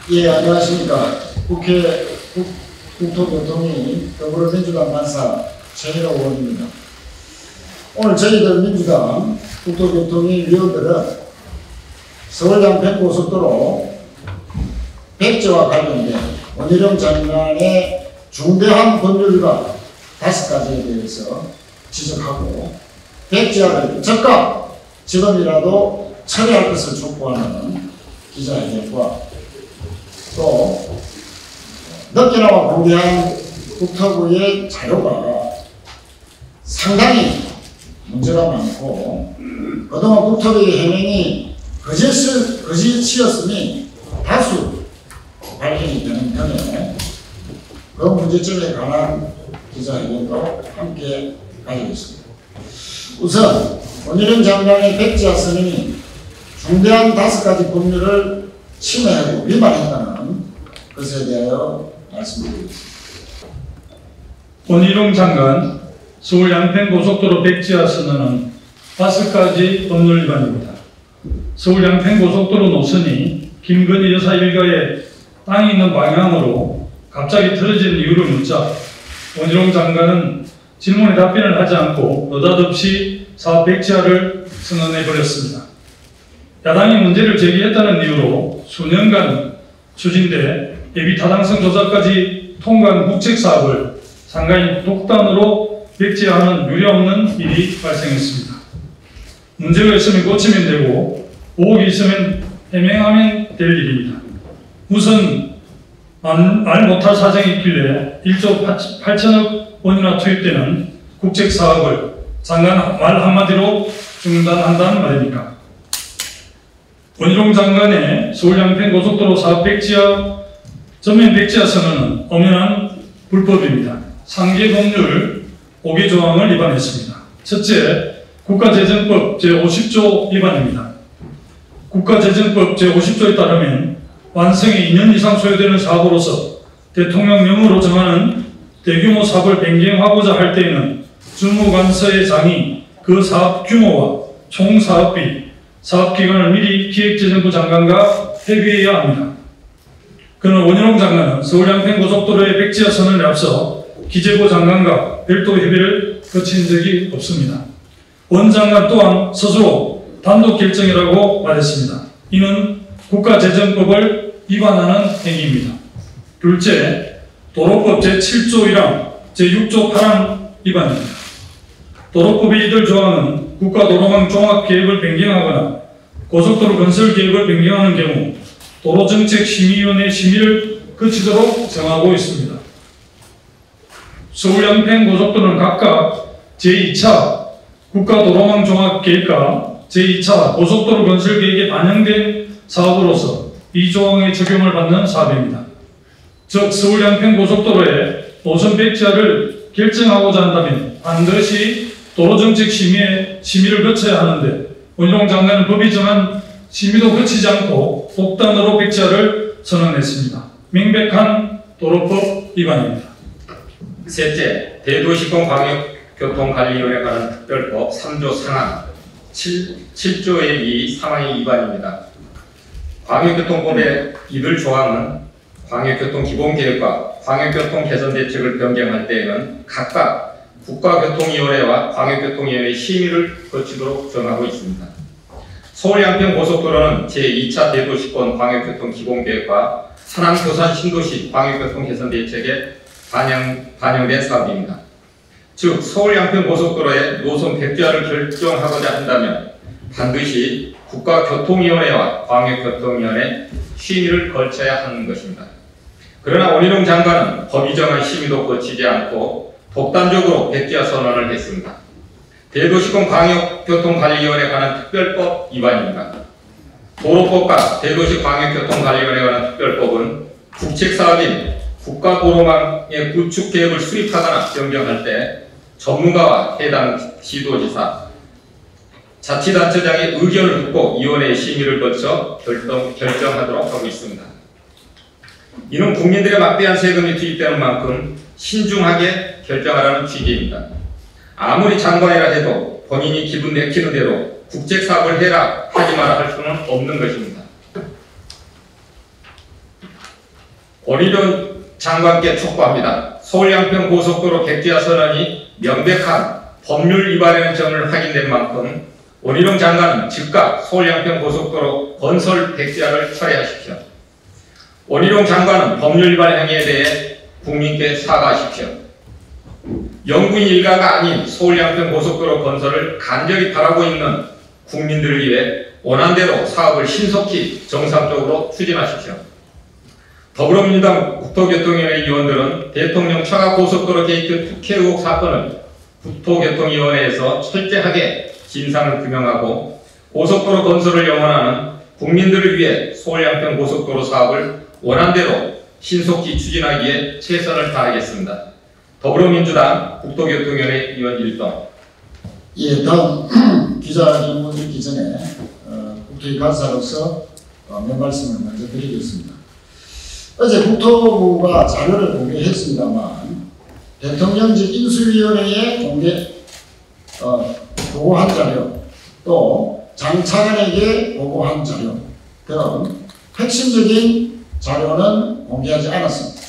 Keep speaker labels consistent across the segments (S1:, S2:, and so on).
S1: 예, 안녕하십니까. 국토교통위 더불어민주당 간사 최일호 의원입니다. 오늘 저희들 민주당 국토교통위 위원들은 서울 양평고속도로 백지와 관련된 원희룡 장관의 중대한 법률과 5가지에 대해서 지적하고 백지화를 즉각 지금이라도 처리할 것을 촉구하는 기자회견과 또 늦게나마 공개한 국토부의 자료가 상당히 문제가 많고 그동안 국토부의 해명이 거짓이었음이 다수 발견이 되는 편에 그 문제점에 관한 기자회견도 함께 가지겠습니다. 우선 원희룡 장관의 백지화 선언이 중대한 5가지 법률을 침해하고 위반했다는 것에 대하여 말씀드리겠습니다.
S2: 원희룡 장관 서울 양평고속도로 백지화 선언은 5가지 법률 위반입니다. 서울 양평고속도로 노선이 김건희 여사 일가의 땅이 있는 방향으로 갑자기 틀어진 이유를 묻자 원희룡 장관은 질문에 답변을 하지 않고 느닷없이 사업 백지화를 선언해버렸습니다. 야당이 문제를 제기했다는 이유로 수년간 추진돼 예비 타당성 조사까지 통과한 국책사업을 상가인 독단으로 백지화하는 유례없는 일이 발생했습니다. 문제가 있으면 고치면 되고 의혹이 있으면 해명하면 될 일입니다. 우선 말 못할 사정이 있길래 1조 8천억 원이나 투입되는 국책사업을 장관 말 한마디로 중단한다는 말입니까? 원희룡 장관의 서울 양평고속도로 사업 백지화 전면 백지화 선언은 엄연한 불법입니다. 상계 법률 5개 조항을 위반했습니다. 첫째, 국가재정법 제50조 위반입니다. 국가재정법 제50조에 따르면 완성이 2년 이상 소요되는 사업으로서 대통령령으로 정하는 대규모 사업을 변경하고자 할 때에는 주무관서의 장이 그 사업 규모와 총 사업비, 사업기간을 미리 기획재정부 장관과 회의해야 합니다. 그러나 원희룡 장관은 서울 양평고속도로의 백지화 선언에 앞서 기재부 장관과 별도 협의를 거친 적이 없습니다. 원 장관 또한 스스로 단독 결정이라고 말했습니다. 이는 국가재정법을 위반하는 행위입니다. 둘째, 도로법 제7조 1항, 제6조 8항 위반입니다. 도로법의 이들 조항은 국가도로망 종합계획을 변경하거나 고속도로 건설 계획을 변경하는 경우 도로정책심의위원회 심의를 거치도록 정하고 있습니다. 서울 양평고속도로는 각각 제2차 국가도로망 종합계획과 제2차 고속도로 건설 계획에 반영된 사업으로서 이 조항의 적용을 받는 사업입니다. 즉 서울 양평고속도로의 노선 백지화를 결정하고자 한다면 반드시 도로정책심의의 심의를 거쳐야 하는데 원희룡 장관은 법이 정한 심의도 거치지 않고 독단으로 백지화를 선언했습니다. 명백한 도로법 위반입니다.
S3: 셋째, 대도시권 광역교통관리위원회에 관한 특별법 3조 상한 7조의 2 상황의 위반입니다. 광역교통법의 이들 조항은 광역교통기본계획과 광역교통개선대책을 변경할 때에는 각각 국가교통위원회와 광역교통위원회의 심의를 거치도록 정하고 있습니다. 서울 양평고속도로는 제2차 대도시권 광역교통기본계획과 하남 교산 신도시 광역교통개선대책에 반영된 사업입니다. 즉 서울 양평고속도로의 노선 백지화를 결정하고자 한다면 반드시 국가교통위원회와 광역교통위원회 심의를 거쳐야 하는 것입니다. 그러나 원희룡 장관은 법이 정한 심의도 거치지 않고 독단적으로 백지화 선언을 했습니다. 대도시권 광역교통관리위원회에 관한 특별법 위반입니다. 도로법과 대도시 광역교통관리위원회에 관한 특별법은 국책사업인 국가도로망의 구축 계획을 수립하거나 변경할 때 전문가와 해당 지도지사, 자치단체장의 의견을 듣고 위원회의 심의를 거쳐 결정하도록 하고 있습니다. 이는 국민들의 막대한 세금이 투입되는 만큼 신중하게 결정하라는 취지입니다. 아무리 장관이라 해도 본인이 기분 내키는 대로 국책사업을 해라 하지 마라 할 수는 없는 것입니다. 원희룡 장관께 촉구합니다. 서울 양평 고속도로 백지화 선언이 명백한 법률 위반이라는 점을 확인된 만큼 원희룡 장관은 즉각 서울 양평 고속도로 건설 백지화를 철회하십시오. 원희룡 장관은 법률 위반 행위에 대해 국민께 사과하십시오. 영구인 일가가 아닌 서울 양평 고속도로 건설을 간절히 바라고 있는 국민들을 위해 원안대로 사업을 신속히 정상적으로 추진하십시오. 더불어민주당 국토교통위원회 위원들은 대통령 처가 고속도로 게이트 특혜 의혹 사건을 국토교통위원회에서 철저하게 진상을 규명하고 고속도로 건설을 영원하는 국민들을 위해 서울 양평 고속도로 사업을 원안대로 신속히 추진하기에 최선을 다하겠습니다. 더불어민주당 국토교통위원회 위원 1동.
S1: 예, 다음 기자회견 있기 전에 국토위 간사로서 몇 말씀을 먼저 드리겠습니다. 어제 국토부가 자료를 공개했습니다만 대통령직 인수위원회에 보고한 자료, 또 장 차관에게 보고한 자료 등 핵심적인 자료는 공개하지 않았습니다.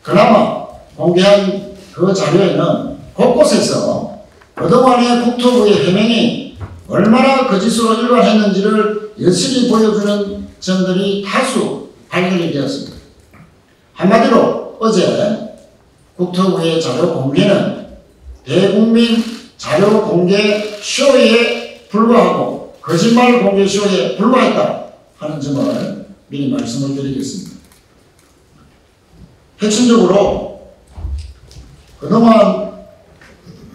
S1: 그나마 공개한 그 자료에는 곳곳에서 그동안의 국토부의 해명이 얼마나 거짓으로 일관했는지를 여실히 보여주는 점들이 다수 발견이 되었습니다. 한마디로 어제 국토부의 자료 공개는 대국민 자료 공개 쇼에 불과하고 거짓말 공개 쇼에 불과했다 하는 점을 미리 말씀을 드리겠습니다. 핵심적으로 그동안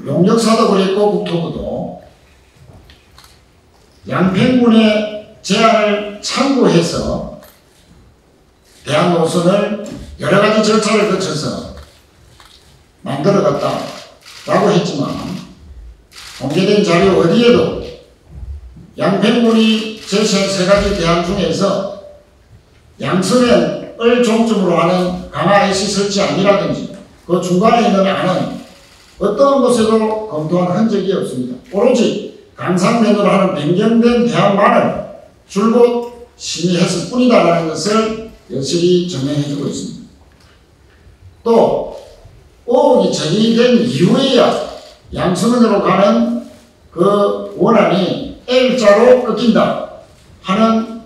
S1: 용역사도 그랬고 국토부도 양평군의 제안을 참고해서 대한노선을 여러가지 절차를 거쳐서 만들어갔다라고 했지만 공개된 자료 어디에도 양평군이 제시한 3가지 대안 중에서 양서면을 종점으로 하는 강화 IC 설치 안이라든지 그 중간에 있는 안은 어떤 곳에도 검토한 흔적이 없습니다. 오로지 강상면으로 하는 변경된 대안만을 줄곧 심의했을 뿐이다라는 것을 여실히 증명해주고 있습니다. 또 의혹이 제기된 이후에야 양서면으로 가는 그 원안이 L자로 끊긴다 하는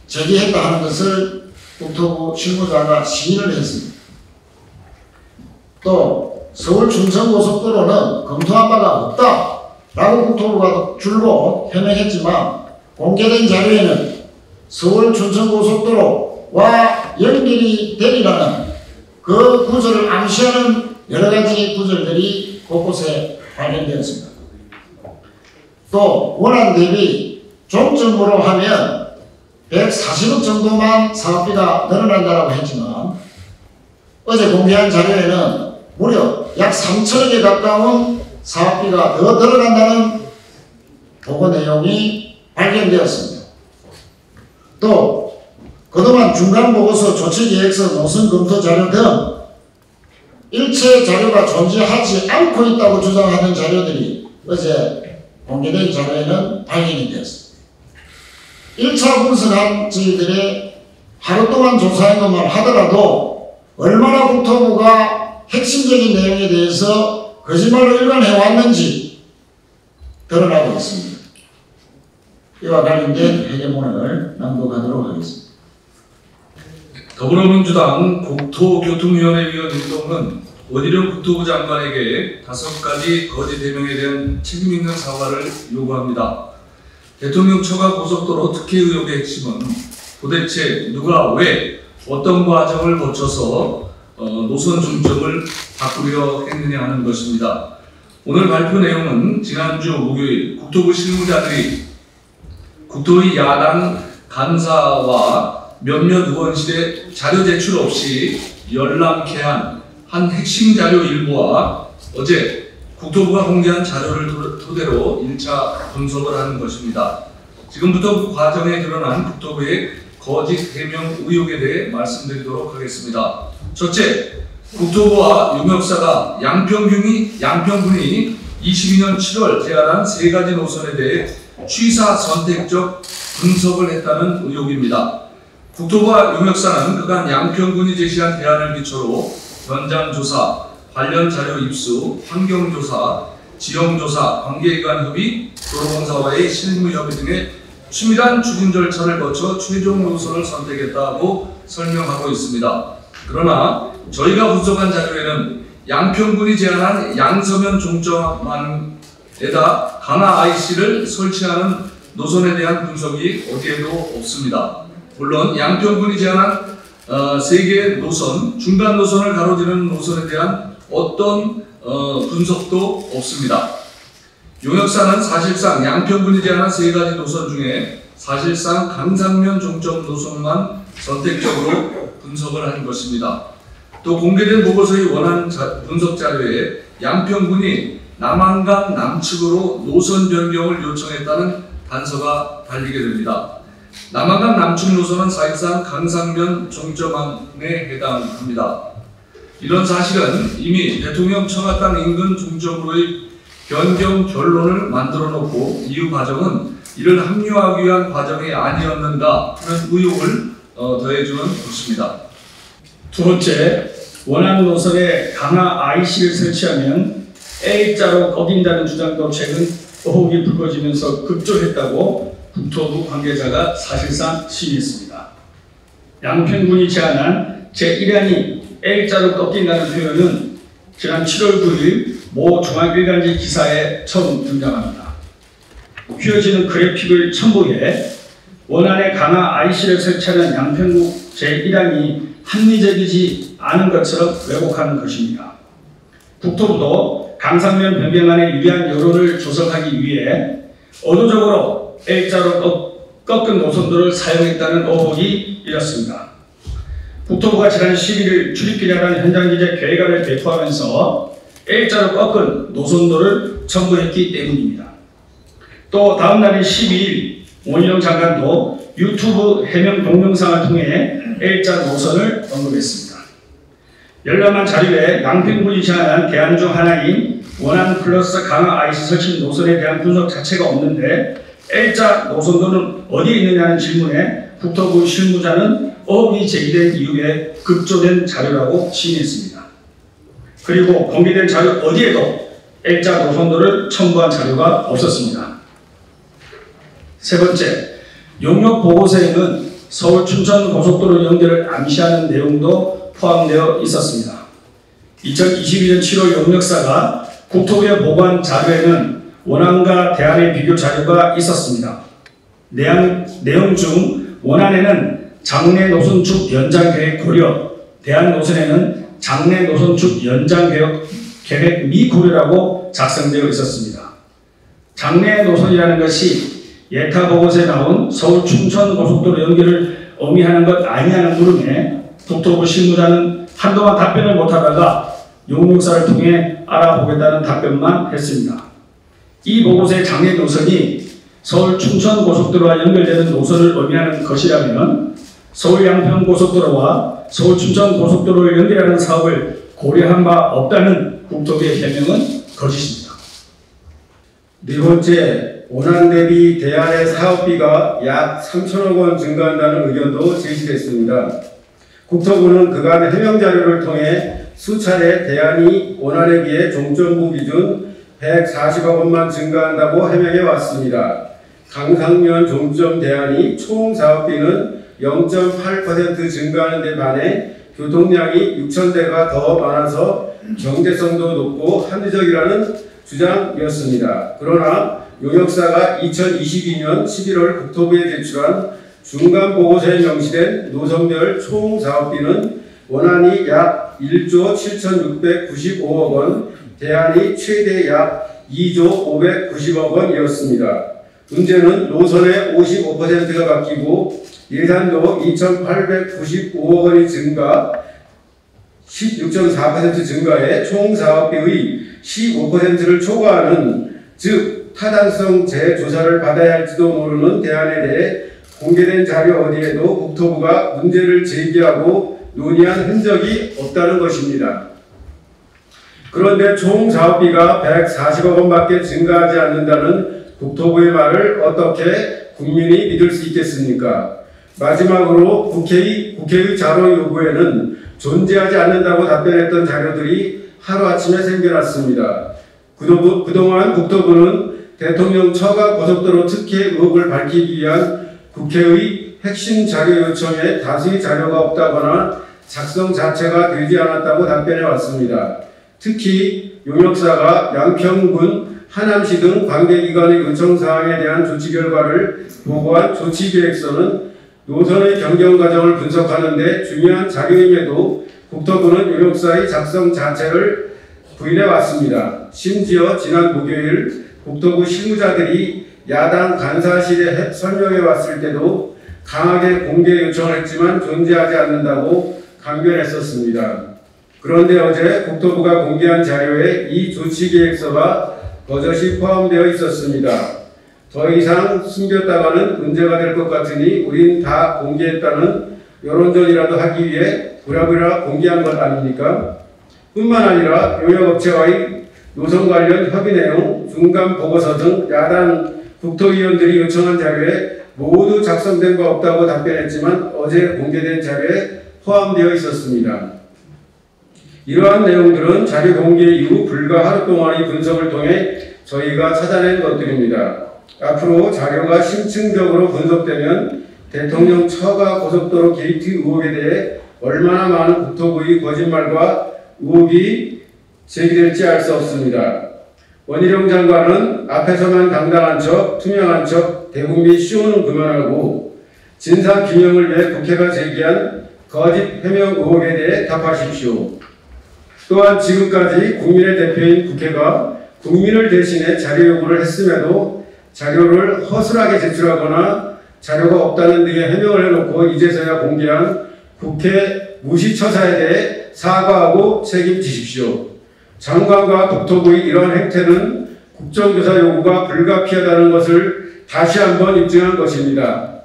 S1: 제기했다 하는 것을 국토부 실무자가 시인을 했습니다. 또 서울 춘천고속도로는 검토한 바가 없다라고 국토부가 줄곧 해명했지만 공개된 자료에는 서울 춘천고속도로와 연결이 되리라는 그 구절을 암시하는 여러가지 구절들이 곳곳에 발견되었습니다. 또 원안 대비 종점으로 하면 140억 정도만 사업비가 늘어난다고 했지만 어제 공개한 자료에는 무려 약 3천억에 가까운 사업비가 더 늘어난다는 보고 내용이 발견되었습니다. 또 그동안 중간보고서, 조치계획서, 노선검토 자료 등 일체 자료가 존재하지 않고 있다고 주장하는 자료들이 어제 공개된 자료에는 발견이 되었습니다. 1차 분석한 저희들의 하루 동안 조사한 것만 하더라도 얼마나 국토부가 핵심적인 내용에 대해서 거짓말로 일관해왔는지 드러나고 있습니다. 이와 관련된 회계문을 낭독하도록 하겠습니다.
S4: 더불어민주당 국토교통위원회 위원 일동은 원희룡 국토부 장관에게 5가지 거짓 해명에 대한 책임 있는 사과를 요구합니다. 대통령 처가 고속도로 특혜 의혹의 핵심은 도대체 누가 왜 어떤 과정을 거쳐서 노선 중점을 바꾸려 했느냐 하는 것입니다. 오늘 발표 내용은 지난주 목요일 국토부 실무자들이 국토위 야당 간사와 몇몇 의원실에 자료 제출 없이 열람케 한 핵심 자료 일부와 어제 국토부가 공개한 자료를 토대로 1차 분석을 하는 것입니다. 지금부터 그 과정에 드러난 국토부의 거짓 해명 의혹에 대해 말씀드리도록 하겠습니다. 첫째, 국토부와 용역사가 양평군이 22년 7월 제안한 3가지 노선에 대해 취사 선택적 분석을 했다는 의혹입니다. 국토부와 용역사는 그간 양평군이 제시한 대안을 기초로 현장 조사, 관련 자료 입수, 환경조사, 지형조사, 관계기관 협의, 도로공사와의 실무 협의 등의 치밀한 추진 절차를 거쳐 최종 노선을 선택했다고 설명하고 있습니다. 그러나 저희가 분석한 자료에는 양평군이 제안한 양서면 종점안에다 강화 IC를 설치하는 노선에 대한 분석이 어디에도 없습니다. 물론 양평군이 제안한 3개의 노선, 중간 노선을 가로지르는 노선에 대한 어떤 분석도 없습니다. 용역사는 사실상 양평군이 제안한 3가지 노선 중에 사실상 강상면 종점 노선만 선택적으로 분석을 한 것입니다. 또 공개된 보고서의 원안 분석 자료에 양평군이 남한강 남측으로 노선 변경을 요청했다는 단서가 달리게 됩니다. 남한강 남측 노선은 사실상 강상면 종점안에 해당합니다. 이런 사실은 이미 대통령 청와 땅 인근 종점으로의 변경 결론을 만들어 놓고 이후 과정은 이를 합리화하기 위한 과정이 아니었는가 하는 의혹을 더해주는 것입니다.
S5: 두 번째, 원하는 노선에 강화 IC를 설치하면 A자로 꺾인다는 주장도 최근 의혹이 불거지면서 급조했다고 국토부 관계자가 사실상 시인했습니다. 양평군이 제안한 제1안이 L자로 꺾인다는 표현은 지난 7월 9일 모 중앙일간지 기사에 처음 등장합니다. 휘어지는 그래픽을 첨부해 원안에 강화 IC를 설치하는 양평군 제1안이 합리적이지 않은 것처럼 왜곡하는 것입니다. 국토부도 강상면 변경안에 유리한 여론을 조성하기 위해 의도적으로 L자로 꺾은 노선도를 사용했다는 의혹이 일었습니다. 국토부가 지난 11일 출입기자단 현장기재 계획안을 배포하면서 L자로 꺾은 노선도를 첨부했기 때문입니다. 또 다음 날인 12일 원희룡 장관도 유튜브 해명 동영상을 통해 L자 노선을 언급했습니다. 열람한 자료에 양평군이 제안한 대안 중 하나인 원안 플러스 강화 IC 설치 노선에 대한 분석 자체가 없는데 L자 노선도는 어디에 있느냐는 질문에 국토부 실무자는 의혹이 제기된 이후에 급조된 자료라고 시인했습니다. 그리고 공개된 자료 어디에도 L자 노선도를 첨부한 자료가 없었습니다. 세 번째, 용역 보고서에는 서울 춘천 고속도로 연결을 암시하는 내용도 포함되어 있었습니다. 2022년 7월 용역사가 국토부에 보고한 자료에는 원안과 대안의 비교 자료가 있었습니다. 내용 중 원안에는 장내 노선축 연장 계획 고려, 대안 노선에는 장내 노선축 연장 계획 미고려라고 작성되어 있었습니다. 장내 노선이라는 것이 예타 보고서에 나온 서울 춘천 고속도로 연결을 의미하는 것 아니냐는 물음에 국토부 실무자는 한동안 답변을 못하다가 용역사를 통해 알아보겠다는 답변만 했습니다. 이 보고서의 장내 노선이 서울 춘천 고속도로와 연결되는 노선을 의미하는 것이라면 서울 양평 고속도로와 서울 춘천 고속도로를 연결하는 사업을 고려한 바 없다는 국토부의 해명은 거짓입니다.
S6: 네 번째, 원안 대비 대안의 사업비가 약 3천억 원 증가한다는 의견도 제시됐습니다. 국토부는 그간 해명 자료를 통해 수차례 대안이 원안에 비해 종점부 기준 140억 원만 증가한다고 해명해 왔습니다. 강상면 종점 대안이 총 사업비는 0.8% 증가하는 데 반해 교통량이 6,000대가 더 많아서 경제성도 높고 합리적이라는 주장이었습니다. 그러나 용역사가 2022년 11월 국토부에 제출한 중간 보고서에 명시된 노선별 총 사업비는 원안이 약 1조 7,695억 원, 대안이 최대 약 2조 590억 원이었습니다. 문제는 노선의 55%가 바뀌고 예산도 2,895억 원이 증가, 16.4% 증가해 총 사업비의 15%를 초과하는, 즉 타당성 재조사를 받아야 할지도 모르는 대안에 대해 공개된 자료 어디에도 국토부가 문제를 제기하고 논의한 흔적이 없다는 것입니다. 그런데 총 사업비가 140억 원밖에 증가하지 않는다는 국토부의 말을 어떻게 국민이 믿을 수 있겠습니까? 마지막으로 국회의 자료 요구에는 존재하지 않는다고 답변했던 자료들이 하루아침에 생겨났습니다. 그동안 국토부는 대통령 처가 고속도로 특혜 의혹을 밝히기 위한 국회의 핵심 자료 요청에 다수의 자료가 없다거나 작성 자체가 되지 않았다고 답변해 왔습니다. 특히 용역사가 양평군, 하남시 등 관계기관의 요청사항에 대한 조치 결과를 보고한 조치계획서는 노선의 변경 과정을 분석하는 데 중요한 자료임에도 국토부는 용역사의 작성 자체를 부인해 왔습니다. 심지어 지난 목요일 국토부 실무자들이 야당 간사실에 설명해 왔을 때도 강하게 공개 요청을 했지만 존재하지 않는다고 강변했었습니다. 그런데 어제 국토부가 공개한 자료에 이 조치계획서가 버젓이 포함되어 있었습니다. 더 이상 숨겼다가는 문제가 될 것 같으니 우린 다 공개했다는 여론전이라도 하기 위해 부랴부랴 공개한 것 아닙니까? 뿐만 아니라 용역업체와의 노선 관련 협의 내용, 중간 보고서 등 야당 국토위원들이 요청한 자료에 모두 작성된 바 없다고 답변했지만 어제 공개된 자료에 포함되어 있었습니다. 이러한 내용들은 자료 공개 이후 불과 하루 동안의 분석을 통해 저희가 찾아낸 것들입니다. 앞으로 자료가 심층적으로 분석되면 대통령 처가 고속도로 게이트 의혹에 대해 얼마나 많은 국토부의 거짓말과 의혹이 제기될지 알 수 없습니다. 원희룡 장관은 앞에서만 당당한 척, 투명한 척, 대국민 쇼는 그만하고 진상규명을 위해 국회가 제기한 거짓 해명 의혹에 대해 답하십시오. 또한 지금까지 국민의 대표인 국회가 국민을 대신해 자료 요구를 했음에도 자료를 허술하게 제출하거나 자료가 없다는 등의 해명을 해놓고 이제서야 공개한 국회 무시처사에 대해 사과하고 책임지십시오. 장관과 국토부의 이러한 행태는 국정조사 요구가 불가피하다는 것을 다시 한번 입증한 것입니다.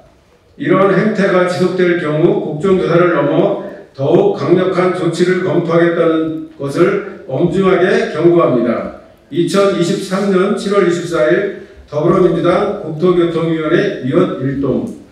S6: 이러한 행태가 지속될 경우 국정조사를 넘어 더욱 강력한 조치를 검토하겠다는 것을 엄중하게 경고합니다. 2023년 7월 24일 더불어민주당 국토교통위원회 위원 일동